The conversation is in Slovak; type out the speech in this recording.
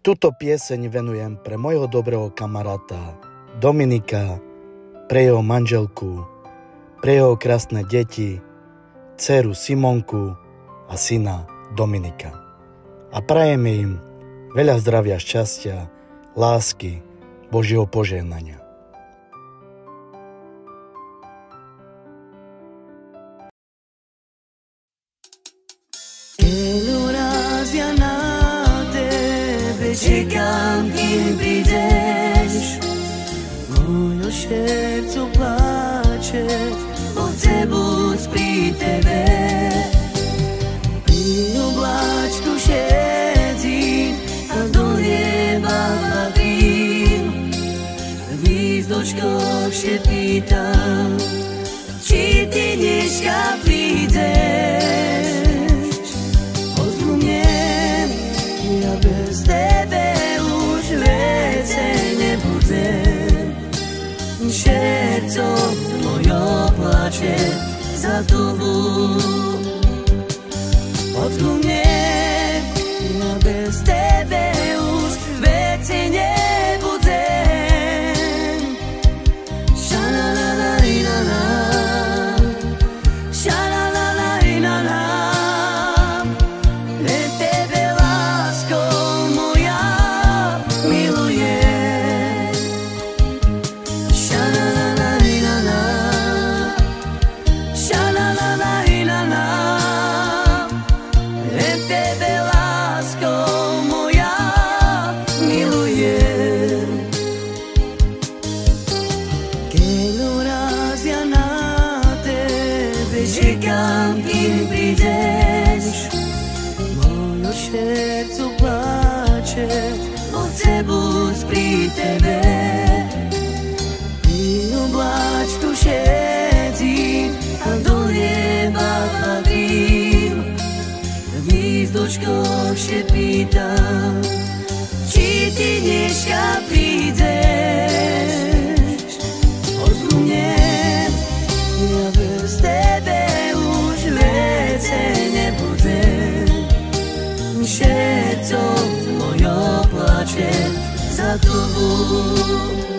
Túto pieseň venujem pre mojho dobrého kamaráta Dominika, pre jeho manželku, pre jeho krásne deti, dceru Simonku a syna Dominika. A prajeme im veľa zdravia, šťastia, lásky, Božieho požehnania. Čekám, kým prídeš, môjho srdcu pláče, chce buď pri tebe. Pri obláčku šedím a do neba hľadím, v lízdočkoch še pýtam, či ty dneska prídeš. Ozvu mne, ja bez tebe srdco mojo plače za tobou. Odku mne, ja bez tebe už veci nebudem. Ša-la-la-la-i-la-la, ša-la-la-la-i-la-la, len tebe, lásko moja, milujem. Čekám, kým prídeš, mojo srdcu pláče, chce buď pri tebe. Pri obláčku šedím a do neba hľadím, v lízdočkoch še pýtam, či ty dneska prídeš. Ozvu mne, ja bez tebe nebudem. Srdco mojo plače za tobou.